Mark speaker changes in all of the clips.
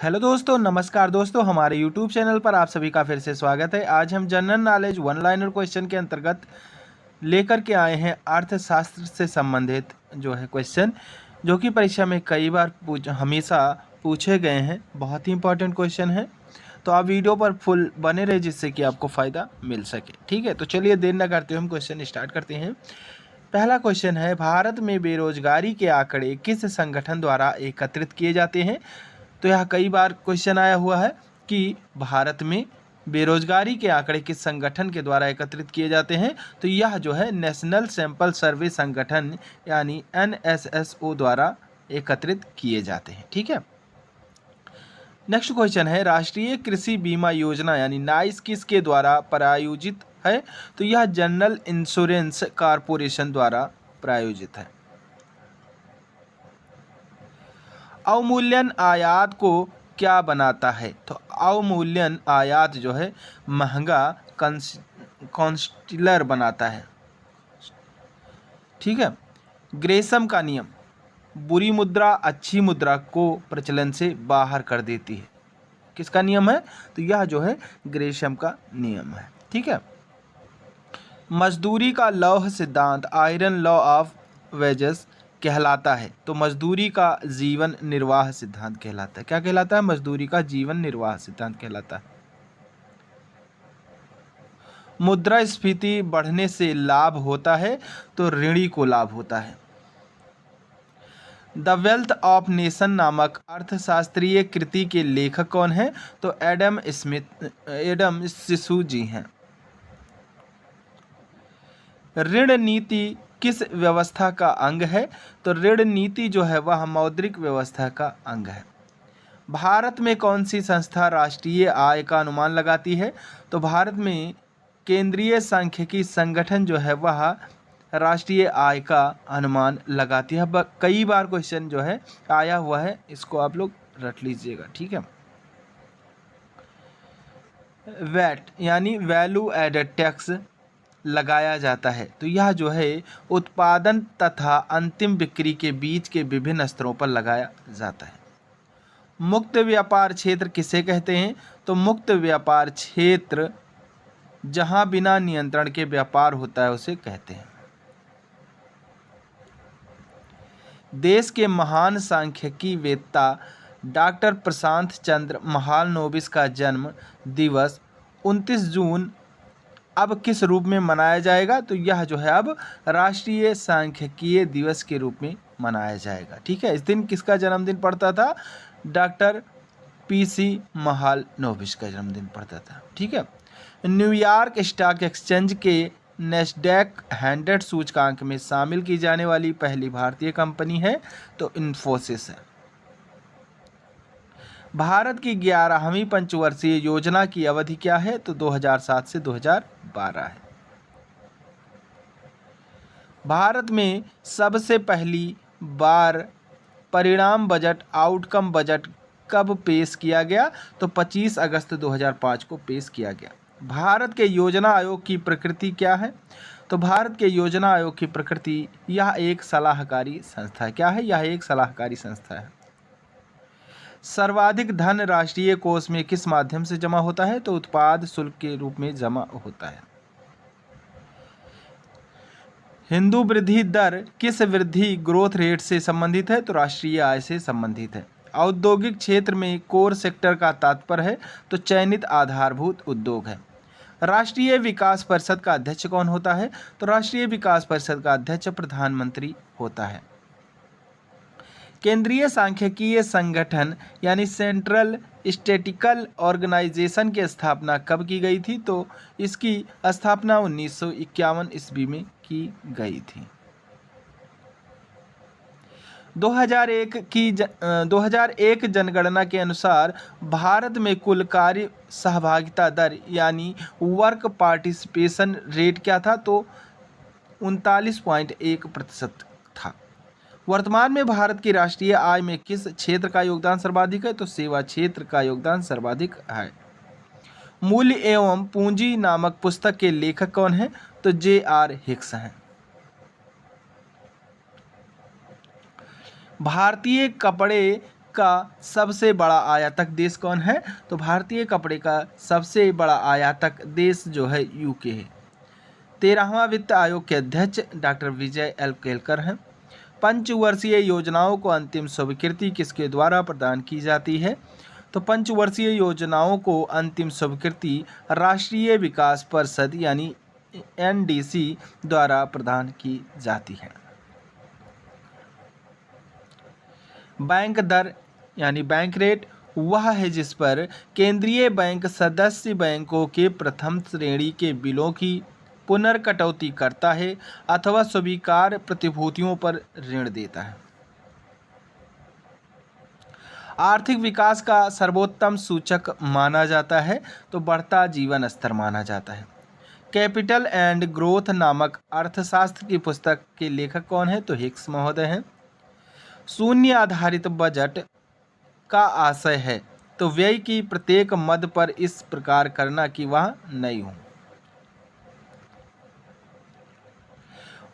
Speaker 1: Hello दोस्तों, नमस्कार दोस्तों। हमारे यूट्यूब चैनल पर आप सभी का फिर से स्वागत है। आज हम general knowledge one liner question के अंतर्गत लेकर के आए हैं अर्थशास्त्र से संबंधित जो है क्वेश्चन, जो कि परीक्षा में कई बार हमेशा पूछे गए हैं। बहुत ही इंपॉर्टेंट क्वेश्चन है, तो आप वीडियो पर फुल बने रहे जिससे कि आपको फ़ायदा मिल सके। ठीक है, तो चलिए देर न करते हुए हम क्वेश्चन स्टार्ट करते हैं। पहला क्वेश्चन है, भारत में बेरोजगारी के आंकड़े किस संगठन द्वारा एकत्रित किए जाते हैं? तो यह कई बार क्वेश्चन आया हुआ है कि भारत में बेरोजगारी के आंकड़े किस संगठन के द्वारा एकत्रित किए जाते हैं। तो यह जो है नेशनल सैंपल सर्वे संगठन यानी NSSO द्वारा एकत्रित किए जाते हैं। ठीक है, नेक्स्ट क्वेश्चन है, राष्ट्रीय कृषि बीमा योजना यानी नाइस किसके द्वारा प्रायोजित है? तो यह जनरल इंश्योरेंस कॉरपोरेशन द्वारा प्रायोजित है। अवमूल्यन आयात को क्या बनाता है? तो अवमूल्यन आयात जो है महंगा कॉन्स्टिलर बनाता है। ठीक है, ग्रेसम का नियम, बुरी मुद्रा अच्छी मुद्रा को प्रचलन से बाहर कर देती है। किसका नियम है? तो यह जो है ग्रेसम का नियम है। ठीक है, मजदूरी का लौह सिद्धांत आयरन लॉ ऑफ वेजेस कहलाता है। तो मजदूरी का जीवन निर्वाह सिद्धांत कहलाता है। क्या कहलाता है? मजदूरी का जीवन निर्वाह सिद्धांत कहलाता है। मुद्रास्फीति बढ़ने से लाभ होता है तो ऋणी को लाभ होता है। द वेल्थ ऑफ नेशन नामक अर्थशास्त्रीय कृति के लेखक कौन है? तो एडम सिसु जी हैं। ऋण नीति किस व्यवस्था का अंग है? तो ऋण नीति जो है वह मौद्रिक व्यवस्था का अंग है। भारत में कौन सी संस्था राष्ट्रीय आय का अनुमान लगाती है? तो भारत में केंद्रीय सांख्यिकी संगठन जो है वह राष्ट्रीय आय का अनुमान लगाती है। कई बार क्वेश्चन जो है आया हुआ है, इसको आप लोग रट लीजिएगा। ठीक है, वैट यानी वैल्यू एडेड टैक्स लगाया जाता है। तो यह जो है उत्पादन तथा अंतिम बिक्री के बीच के विभिन्न स्तरों पर लगाया जाता है। मुक्त व्यापार क्षेत्र किसे कहते हैं? तो मुक्त व्यापार क्षेत्र जहां बिना नियंत्रण के व्यापार होता है उसे कहते हैं। देश के महान सांख्यिकी वेत्ता डॉक्टर प्रशांत चंद्र महालनोबिस का जन्म दिवस 29 जून अब किस रूप में मनाया जाएगा? तो यह जो है अब राष्ट्रीय सांख्यिकीय दिवस के रूप में मनाया जाएगा। ठीक है, इस दिन किसका जन्मदिन पड़ता था? डॉक्टर PC महालनोबिस का जन्मदिन पड़ता था। ठीक है, न्यूयॉर्क स्टॉक एक्सचेंज के नैस्डैक 100 सूचकांक में शामिल की जाने वाली पहली भारतीय कंपनी है तो इन्फोसिस है। भारत की 11वीं पंचवर्षीय योजना की अवधि क्या है? तो 2007 से 2012 है। भारत में सबसे पहली बार परिणाम बजट आउटकम बजट कब पेश किया गया? तो 25 अगस्त 2005 को पेश किया गया। भारत के योजना आयोग की प्रकृति क्या है? तो भारत के योजना आयोग की प्रकृति यह एक सलाहकारी संस्था है। क्या है? यह एक सलाहकारी संस्था है। सर्वाधिक धन राष्ट्रीय कोष में किस माध्यम से जमा होता है? तो उत्पाद शुल्क के रूप में जमा होता है। हिंदू वृद्धि दर किस वृद्धि ग्रोथ रेट से संबंधित है? तो राष्ट्रीय आय से संबंधित है। औद्योगिक क्षेत्र में कोर सेक्टर का तात्पर्य है तो चयनित आधारभूत उद्योग है। राष्ट्रीय विकास परिषद का अध्यक्ष कौन होता है? तो राष्ट्रीय विकास परिषद का अध्यक्ष प्रधानमंत्री होता है। केंद्रीय सांख्यिकीय संगठन यानी सेंट्रल स्टैटिस्टिकल ऑर्गेनाइजेशन की स्थापना कब की गई थी? तो इसकी स्थापना 1951 ईस्वी में की गई थी। 2001 जनगणना के अनुसार भारत में कुल कार्य सहभागिता दर यानी वर्क पार्टिसिपेशन रेट क्या था? तो 39.1% था। वर्तमान में भारत की राष्ट्रीय आय में किस क्षेत्र का योगदान सर्वाधिक है? तो सेवा क्षेत्र का योगदान सर्वाधिक है। मूल्य एवं पूंजी नामक पुस्तक के लेखक कौन है? तो J.R. हिक्स हैं। भारतीय कपड़े का सबसे बड़ा आयातक देश कौन है? तो भारतीय कपड़े का सबसे बड़ा आयातक देश जो है यूके है। 13वां वित्त आयोग के अध्यक्ष डॉक्टर विजय एल केलकर हैं। पंचवर्षीय योजनाओं को अंतिम स्वीकृति किसके द्वारा प्रदान की जाती है? तो पंचवर्षीय योजनाओं को अंतिम स्वीकृति राष्ट्रीय विकास परिषद यानी एनडीसी द्वारा प्रदान की जाती है। बैंक दर यानी बैंक रेट वह है जिस पर केंद्रीय बैंक सदस्य बैंकों के प्रथम श्रेणी के बिलों की पुनर्कटौती करता है अथवा स्वीकार प्रतिभूतियों पर ऋण देता है। आर्थिक विकास का सर्वोत्तम सूचक माना जाता है तो बढ़ता जीवन स्तर माना जाता है। कैपिटल एंड ग्रोथ नामक अर्थशास्त्र की पुस्तक के लेखक कौन है? तो हिक्स महोदय हैं। शून्य आधारित बजट का आशय है तो व्यय की प्रत्येक मद पर इस प्रकार करना कि वह नहीं हो।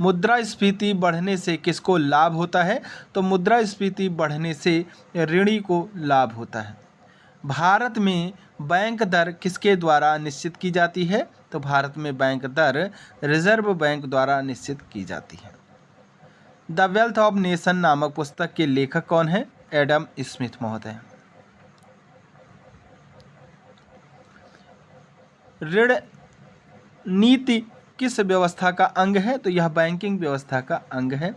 Speaker 1: मुद्रास्फीति बढ़ने से किसको लाभ होता है? तो मुद्रास्फीति बढ़ने से ऋणी को लाभ होता है। भारत में बैंक दर किसके द्वारा निश्चित की जाती है? तो भारत में बैंक दर रिजर्व बैंक द्वारा निश्चित की जाती है। द वेल्थ ऑफ नेशन नामक पुस्तक के लेखक कौन है? एडम स्मिथ महोदय। ऋण नीति किस व्यवस्था का अंग है? तो यह बैंकिंग व्यवस्था का अंग है।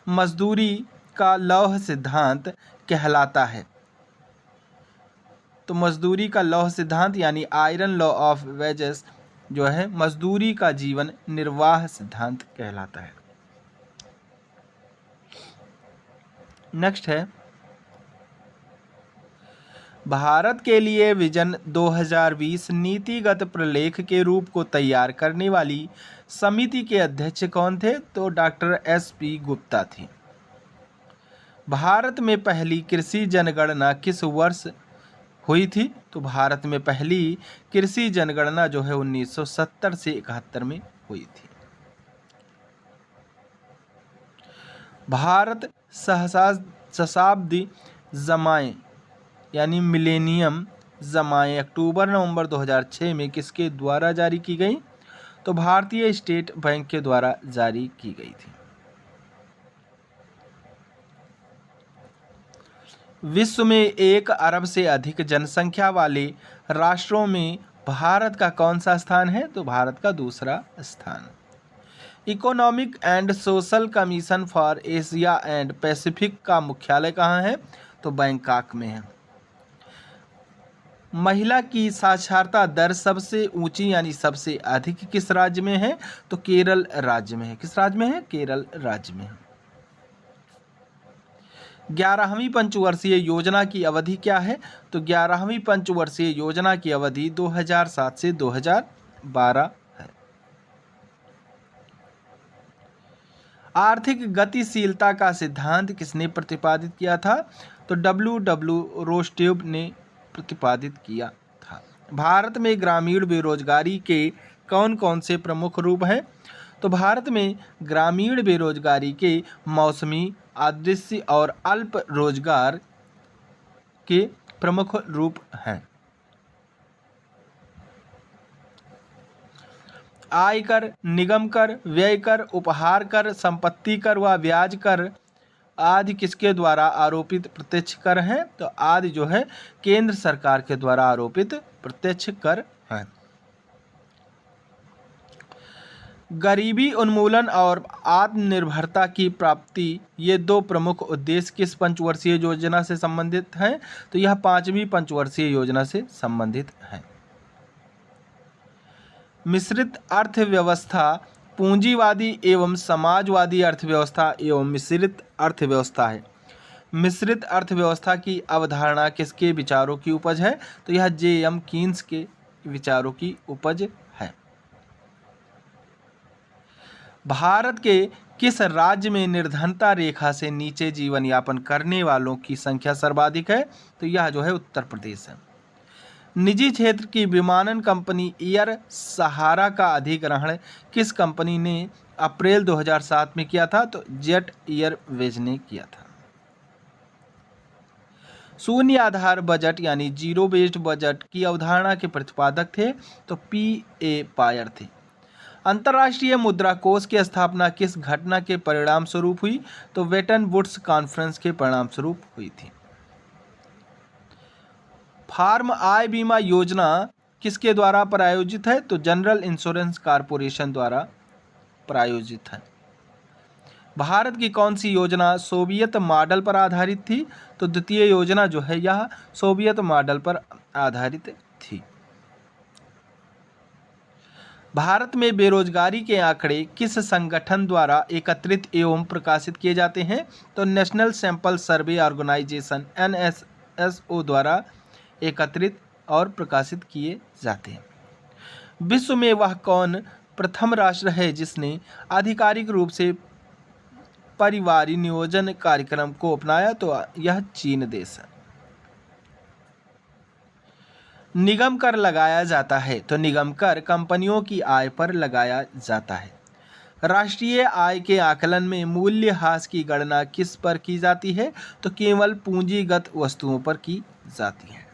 Speaker 1: मजदूरी का लौह सिद्धांत कहलाता है तो मजदूरी का लौह सिद्धांत यानी आयरन लॉ ऑफ वेजेस जो है मजदूरी का जीवन निर्वाह सिद्धांत कहलाता है। नेक्स्ट है भारत के लिए विजन 2020 नीतिगत प्रलेख के रूप को तैयार करने वाली समिति के अध्यक्ष कौन थे? तो डॉक्टर एस.पी. गुप्ता थे। भारत में पहली कृषि जनगणना किस वर्ष हुई थी? तो भारत में पहली कृषि जनगणना जो है 1970 से 71 में हुई थी। भारत सहस्राब्दी जमाएं यानी मिलेनियम जमाएं अक्टूबर-नवंबर 2006 में किसके द्वारा जारी की गई? तो भारतीय स्टेट बैंक के द्वारा जारी की गई थी। विश्व में 1 अरब से अधिक जनसंख्या वाले राष्ट्रों में भारत का कौन सा स्थान है? तो भारत का दूसरा स्थान। Economic and social commission for Asia and Pacific का मुख्यालय कहाँ है? तो बैंकॉक में है। महिला की साक्षरता दर सबसे ऊंची यानी सबसे अधिक किस राज्य में है? तो केरल राज्य में है। किस राज्य में है? केरल राज्य में है। 11वीं पंचवर्षीय योजना की अवधि क्या है? तो 11वीं पंचवर्षीय योजना की अवधि 2007 से 2012 है। आर्थिक गतिशीलता का सिद्धांत किसने प्रतिपादित किया था? तो डब्ल्यू रोस्टेव ने प्रतिपादित किया था। भारत में ग्रामीण बेरोजगारी के कौन कौन से प्रमुख रूप हैं? तो भारत में ग्रामीण बेरोजगारी के मौसमी, अदृश्य और अल्प रोजगार के प्रमुख रूप हैं। आयकर, निगम कर, व्यय कर, उपहार कर, संपत्ति कर व ब्याज कर आदि किसके द्वारा आरोपित प्रत्यक्ष कर हैं? तो आदि जो है केंद्र सरकार के द्वारा आरोपित प्रत्यक्ष कर हैं। गरीबी उन्मूलन और आत्मनिर्भरता की प्राप्ति ये 2 प्रमुख उद्देश्य किस पंचवर्षीय योजना से संबंधित हैं? तो यह 5वीं पंचवर्षीय योजना से संबंधित है। मिश्रित अर्थव्यवस्था पूंजीवादी एवं समाजवादी अर्थव्यवस्था एवं मिश्रित अर्थव्यवस्था है। मिश्रित अर्थव्यवस्था की अवधारणा किसके विचारों की उपज है? तो यह जे.एम. कीन्स के विचारों की उपज है। भारत के किस राज्य में निर्धनता रेखा से नीचे जीवन यापन करने वालों की संख्या सर्वाधिक है? तो यह जो है उत्तर प्रदेश है। निजी क्षेत्र की विमानन कंपनी एयर सहारा का अधिग्रहण किस कंपनी ने अप्रैल 2007 में किया था? तो जेट एयरवेज ने किया था। शून्य आधार बजट यानी जीरो बेस्ड बजट की अवधारणा के प्रतिपादक थे? तो P.A. पायर थे। अंतर्राष्ट्रीय मुद्रा कोष की स्थापना किस घटना के परिणाम स्वरूप हुई? तो वेटन वुड्स कॉन्फ्रेंस के परिणाम स्वरूप हुई थी। फार्म आय बीमा योजना किसके द्वारा प्रायोजित है? तो जनरल इंश्योरेंस कॉरपोरेशन द्वारा प्रायोजित है। भारत की कौन सी योजना सोवियत मॉडल पर आधारित थी? तो द्वितीय योजना जो है यह सोवियत मॉडल पर आधारित थी। भारत में बेरोजगारी के आंकड़े किस संगठन द्वारा एकत्रित एवं प्रकाशित किए जाते हैं? तो national sample survey organisation NSSO द्वारा एकत्रित और प्रकाशित किए जाते हैं। विश्व में वह कौन प्रथम राष्ट्र है जिसने आधिकारिक रूप से परिवारी नियोजन कार्यक्रम को अपनाया? तो यह चीन देश है। निगम कर लगाया जाता है? तो निगम कर कंपनियों की आय पर लगाया जाता है। राष्ट्रीय आय के आकलन में मूल्यह्रास की गणना किस पर की जाती है? तो केवल पूंजीगत वस्तुओं पर की जाती है।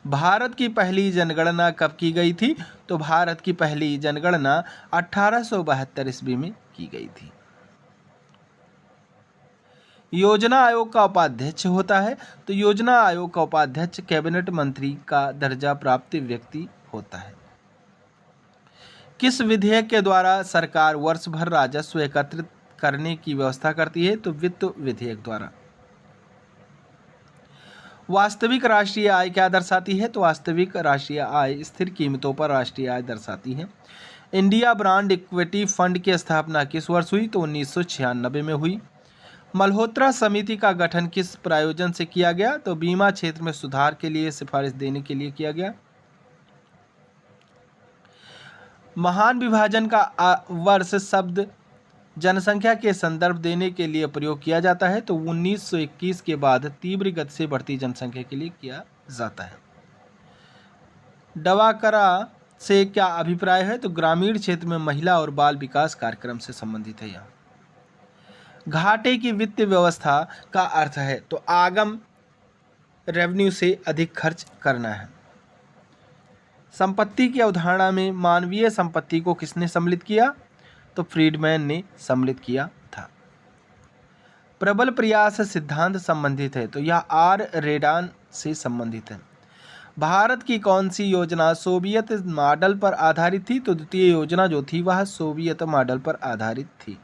Speaker 1: भारत की पहली जनगणना कब की गई थी? तो भारत की पहली जनगणना 1872 ईस्वी में की गई थी। योजना आयोग का उपाध्यक्ष होता है? तो योजना आयोग का उपाध्यक्ष कैबिनेट मंत्री का दर्जा प्राप्त व्यक्ति होता है। किस विधेयक के द्वारा सरकार वर्ष भर राजस्व एकत्रित करने की व्यवस्था करती है? तो वित्त विधेयक द्वारा। वास्तविक राष्ट्रीय आय क्या दर्शाती है? तो वास्तविक राष्ट्रीय आय स्थिर कीमतों पर राष्ट्रीय आय दर्शाती है। इंडिया ब्रांड इक्विटी फंड की स्थापना किस वर्ष हुई? तो 1996 में हुई। मल्होत्रा समिति का गठन किस प्रायोजन से किया गया? तो बीमा क्षेत्र में सुधार के लिए सिफारिश देने के लिए किया गया। महान विभाजन का वर्ष शब्द जनसंख्या के संदर्भ देने के लिए प्रयोग किया जाता है? तो 1921 के बाद तीव्र गति से बढ़ती जनसंख्या के लिए किया जाता है। डवाकरा से क्या अभिप्राय है? तो ग्रामीण क्षेत्र में महिला और बाल विकास कार्यक्रम से संबंधित है। यह घाटे की वित्तीय व्यवस्था का अर्थ है? तो आगम रेवेन्यू से अधिक खर्च करना है। संपत्ति की अवधारणा में मानवीय संपत्ति को किसने सम्मिलित किया? तो फ्रीडमैन ने सम्मिलित किया था। प्रबल प्रयास सिद्धांत संबंधित है? तो यह आर रेडान से संबंधित है। भारत की कौन सी योजना सोवियत मॉडल पर आधारित थी? तो द्वितीय योजना जो थी वह सोवियत मॉडल पर आधारित थी।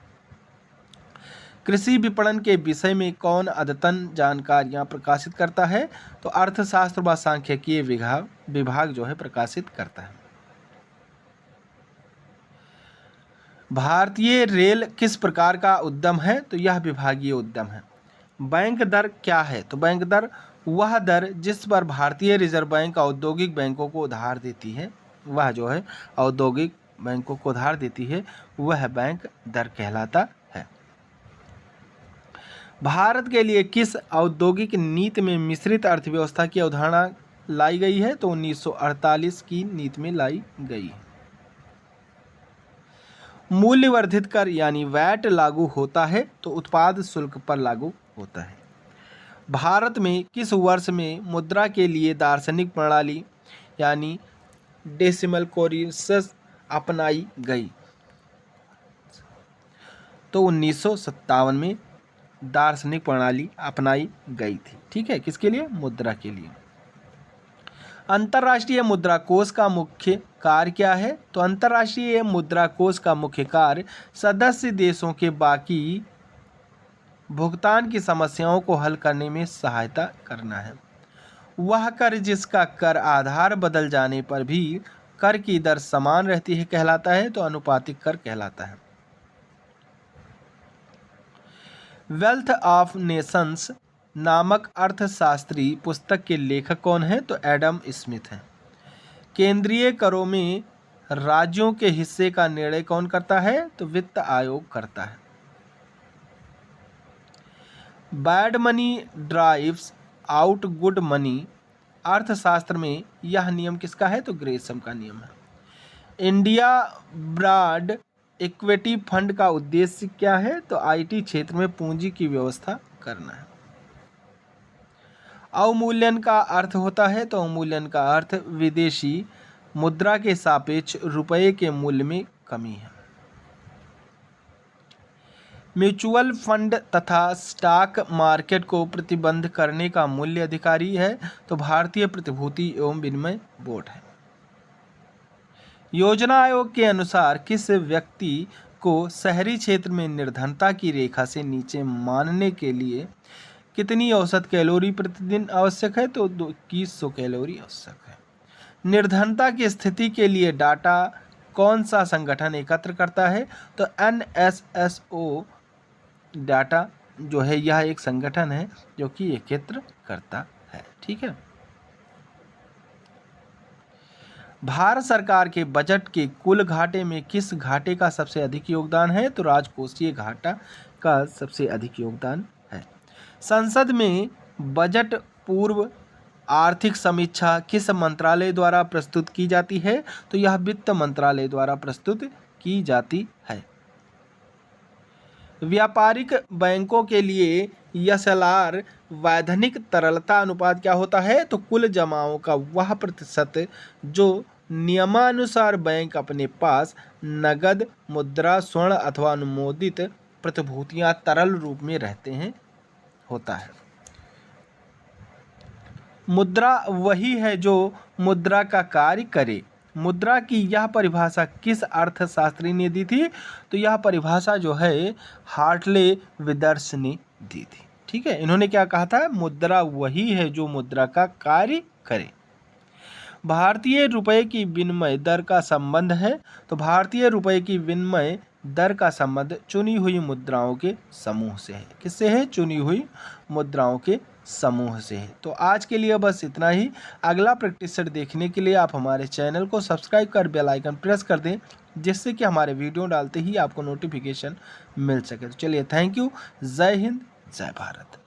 Speaker 1: कृषि विपणन के विषय में कौन अद्यतन जानकारियां प्रकाशित करता है? तो अर्थशास्त्र व सांख्यिकीय विभाग जो है प्रकाशित करता है। भारतीय रेल किस प्रकार का उद्यम है? तो यह विभागीय उद्यम है। बैंक दर क्या है? तो बैंक दर वह दर जिस पर भारतीय रिजर्व बैंक औद्योगिक बैंकों को उधार देती है, वह जो है औद्योगिक बैंकों को उधार देती है, वह बैंक दर कहलाता है। भारत के लिए किस औद्योगिक नीति में मिश्रित अर्थव्यवस्था की अवधारणा लाई गई है? तो 1948 की नीति में लाई गई है। मूल्यवर्धित कर यानी वैट लागू होता है? तो उत्पाद शुल्क पर लागू होता है। भारत में किस वर्ष में मुद्रा के लिए दार्शनिक प्रणाली यानी डेसिमल कोरियस अपनाई गई? तो 1957 में दार्शनिक प्रणाली अपनाई गई थी। ठीक है, किसके लिए? मुद्रा के लिए। अंतर्राष्ट्रीय मुद्रा कोष का मुख्य कार्य क्या है? तो अंतर्राष्ट्रीय मुद्रा कोष का मुख्य कार्य सदस्य देशों के बाकी भुगतान की समस्याओं को हल करने में सहायता करना है। वह कर जिसका कर आधार बदल जाने पर भी कर की दर समान रहती है कहलाता है? तो अनुपातिक कर कहलाता है। वेल्थ ऑफ नेशंस नामक अर्थशास्त्री पुस्तक के लेखक कौन है? तो एडम स्मिथ हैं। केंद्रीय करों में राज्यों के हिस्से का निर्णय कौन करता है? तो वित्त आयोग करता है। Bad money drives out good money अर्थशास्त्र में यह नियम किसका है? तो ग्रेसम का नियम है। इंडिया ब्रॉड इक्विटी फंड का उद्देश्य क्या है? तो आईटी क्षेत्र में पूंजी की व्यवस्था करना है। अवमूल्यन का अर्थ होता है, तो अवमूल्यन का अर्थ विदेशी मुद्रा के सापेक्ष रुपये के मूल्य में कमी है। म्यूचुअल फंड तथा स्टॉक मार्केट को प्रतिबंध करने का मूल्य अधिकारी है, तो भारतीय प्रतिभूति एवं विनिमय बोर्ड है। योजना आयोग के अनुसार किस व्यक्ति को शहरी क्षेत्र में निर्धनता की रेखा से नीचे मानने के लिए कितनी औसत कैलोरी प्रतिदिन आवश्यक है, तो 2100 कैलोरी आवश्यक है। निर्धनता की स्थिति के लिए डाटा कौन सा संगठन एकत्र करता है, तो NSSO डाटा जो है यह एक संगठन है जो कि एकत्र करता है। ठीक है। भारत सरकार के बजट के कुल घाटे में किस घाटे का सबसे अधिक योगदान है, तो राजकोषीय घाटा का सबसे अधिक योगदान है। संसद में बजट पूर्व आर्थिक समीक्षा किस मंत्रालय द्वारा प्रस्तुत की जाती है, तो यह वित्त मंत्रालय द्वारा प्रस्तुत की जाती है। व्यापारिक बैंकों के लिए SLR वैधानिक तरलता अनुपात क्या होता है, तो कुल जमाओं का वह प्रतिशत जो नियमानुसार बैंक अपने पास नगद, मुद्रा, स्वर्ण अथवा अनुमोदित प्रतिभूतियां तरल रूप में रहते हैं होता है। मुद्रा वही है जो मुद्रा का कार्य करे। मुद्रा की यह परिभाषा किस अर्थशास्त्री ने दी थी, तो यह परिभाषा जो है हार्टले विदर्स ने दी थी। ठीक है। इन्होंने क्या कहा था, मुद्रा वही है जो मुद्रा का कार्य करे। भारतीय रुपये की विनिमय दर का संबंध है, तो भारतीय रुपये की विनिमय दर का संबंध चुनी हुई मुद्राओं के समूह से है। किससे है, चुनी हुई मुद्राओं के समूह से है। तो आज के लिए बस इतना ही। अगला प्रैक्टिस सेट देखने के लिए आप हमारे चैनल को सब्सक्राइब कर बेल आइकन प्रेस कर दें, जिससे कि हमारे वीडियो डालते ही आपको नोटिफिकेशन मिल सके। तो चलिए, थैंक यू। जय हिंद, जय भारत।